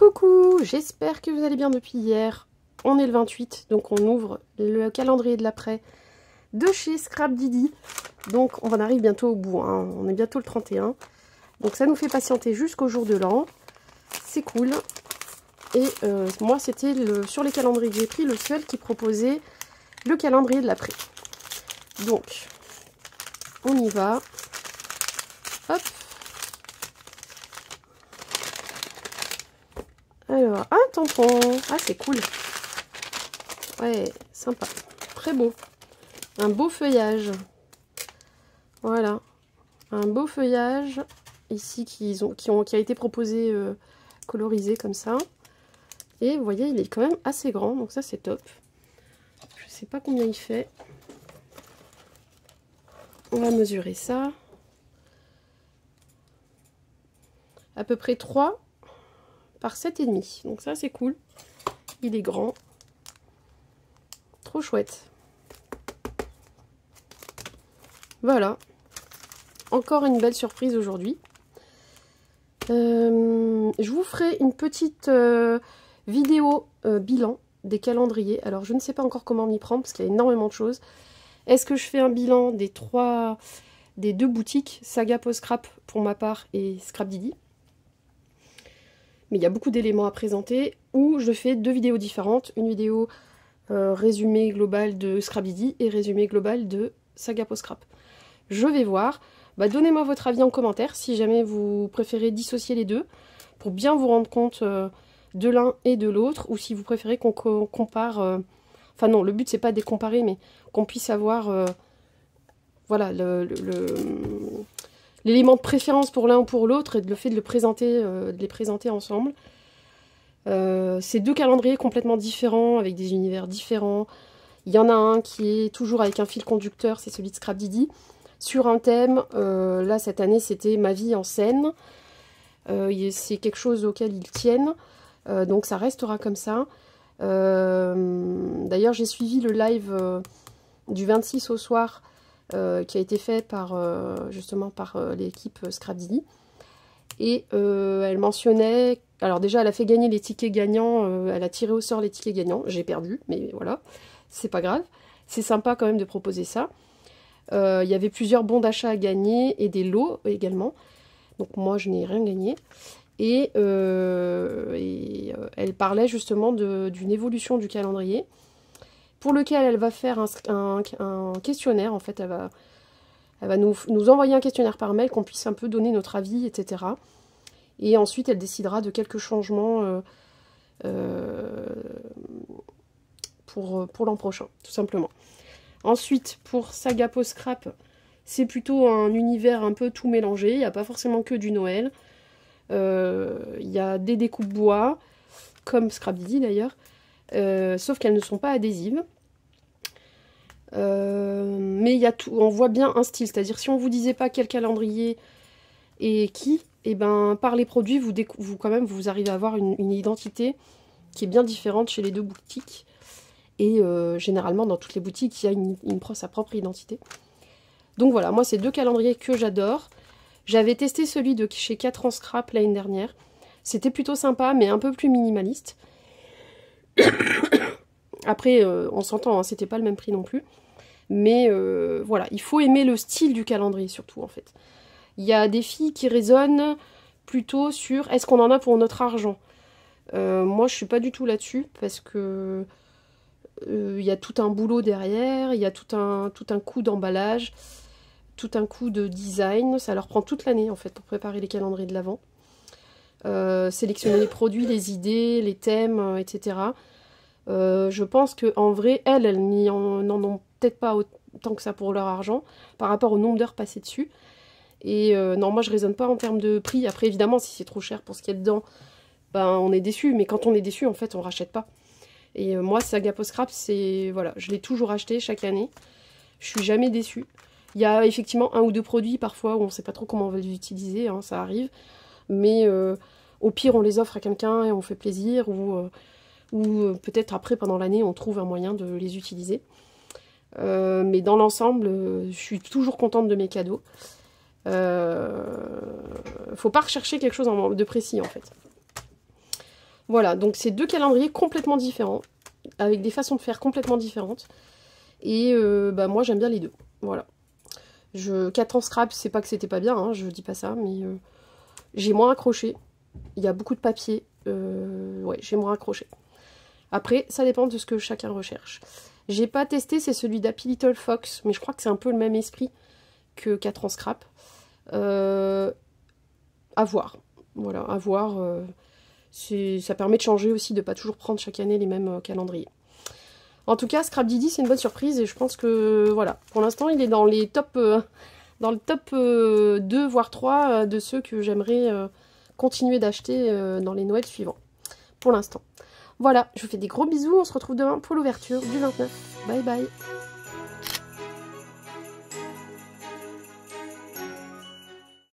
Coucou, j'espère que vous allez bien depuis hier. On est le 28, donc on ouvre le calendrier de l'après de chez Scrapdiddy. Donc on en arrive bientôt au bout, hein. On est bientôt le 31. Donc ça nous fait patienter jusqu'au jour de l'an. C'est cool. Et moi c'était sur les calendriers que j'ai pris, le seul qui proposait le calendrier de l'après. Donc on y va. Hop. Alors, un tampon. Ah, c'est cool. Ouais, sympa. Très beau. Un beau feuillage. Voilà. Un beau feuillage. Ici, qui a été proposé colorisé comme ça. Et vous voyez, il est quand même assez grand. Donc ça, c'est top. Je sais pas combien il fait. On va mesurer ça. À peu près 3 par 7,5. Donc ça, c'est cool. Il est grand. Trop chouette. Voilà. Encore une belle surprise aujourd'hui. Je vous ferai une petite vidéo bilan des calendriers. Alors, je ne sais pas encore comment m'y prendre parce qu'il y a énormément de choses. Est-ce que je fais un bilan des deux boutiques, Saga Post Scrap pour ma part et Scrapdiddy? Mais il y a beaucoup d'éléments à présenter, ou je fais deux vidéos différentes, une vidéo résumé global de Scrapdiddy et résumé global de Saga Post Scrap. Je vais voir. Donnez-moi votre avis en commentaire si jamais vous préférez dissocier les deux pour bien vous rendre compte de l'un et de l'autre, ou si vous préférez qu'on compare. Enfin non, le but c'est pas de les comparer, mais qu'on puisse avoir voilà l'élément de préférence pour l'un ou pour l'autre et le fait de les présenter ensemble. C'est deux calendriers complètement différents, avec des univers différents. Il y en a un qui est toujours avec un fil conducteur, c'est celui de Scrapdiddy, sur un thème. Là, cette année, c'était ma vie en scène. C'est quelque chose auquel ils tiennent, donc ça restera comme ça. D'ailleurs, j'ai suivi le live du 26 au soir, qui a été fait justement par l'équipe Scrapdiddy. Et elle mentionnait, alors déjà elle a fait gagner les tickets gagnants, elle a tiré au sort les tickets gagnants, j'ai perdu, mais voilà, c'est pas grave, c'est sympa quand même de proposer ça. Il y avait plusieurs bons d'achat à gagner et des lots également, donc moi je n'ai rien gagné. Et elle parlait justement d'une évolution du calendrier, pour lequel elle va faire un questionnaire. En fait, elle va nous envoyer un questionnaire par mail, qu'on puisse un peu donner notre avis, etc. Et ensuite, elle décidera de quelques changements pour l'an prochain, tout simplement. Ensuite, pour Saga Post Scrap, c'est plutôt un univers un peu tout mélangé. Il n'y a pas forcément que du Noël. Il y a des découpes bois, comme Scrapdiddy d'ailleurs, sauf qu'elles ne sont pas adhésives. Mais il y a tout, on voit bien un style, c'est-à-dire si on vous disait pas quel calendrier et qui, et ben par les produits vous arrivez à avoir une identité qui est bien différente chez les deux boutiques. Et généralement dans toutes les boutiques il y a sa propre identité. Donc voilà, moi c'est deux calendriers que j'adore. J'avais testé celui de chez 4 ans Scrap l'année dernière. C'était plutôt sympa, mais un peu plus minimaliste. Après, on s'entend, hein, c'était pas le même prix non plus. Mais voilà, il faut aimer le style du calendrier surtout en fait. Il y a des filles qui raisonnent plutôt sur est-ce qu'on en a pour notre argent. Moi je suis pas du tout là-dessus parce que il y a tout un boulot derrière, il y a tout un coup d'emballage, tout un coup de design. Ça leur prend toute l'année en fait pour préparer les calendriers de l'Avent. Sélectionner les produits, les idées, les thèmes, etc. Je pense qu'en vrai, elles n'en ont peut-être pas autant que ça pour leur argent, par rapport au nombre d'heures passées dessus. Et non, moi je raisonne pas en termes de prix. Après, évidemment, si c'est trop cher pour ce qu'il y a dedans, ben on est déçu. Mais quand on est déçu, en fait, on rachète pas. Et moi, Saga Post Scrap, c'est... Voilà, je l'ai toujours acheté chaque année. Je suis jamais déçue. Il y a effectivement un ou deux produits, parfois, où on sait pas trop comment on va les utiliser, hein, ça arrive. Mais au pire, on les offre à quelqu'un et on fait plaisir, ou peut-être après, pendant l'année, on trouve un moyen de les utiliser. Mais dans l'ensemble, je suis toujours contente de mes cadeaux. Faut pas rechercher quelque chose de précis, en fait. Voilà, donc c'est 2 calendriers complètement différents, avec des façons de faire complètement différentes. Et bah, moi j'aime bien les deux, voilà. 4 ans scrap, c'est pas que c'était pas bien, hein, je dis pas ça, mais j'ai moins accroché. Il y a beaucoup de papier, ouais, j'ai moins accroché. Après, ça dépend de ce que chacun recherche. J'ai pas testé, c'est celui d'Happy Little Fox, mais je crois que c'est un peu le même esprit que 4 ans scrap. À voir, voilà, à voir. Ça permet de changer aussi, de pas toujours prendre chaque année les mêmes calendriers. En tout cas, Scrap Didi, c'est une bonne surprise et je pense que, voilà, pour l'instant, il est dans les top, dans le top 2, voire 3 de ceux que j'aimerais continuer d'acheter dans les Noëls suivants, pour l'instant. Voilà, je vous fais des gros bisous, on se retrouve demain pour l'ouverture du 29. Bye bye.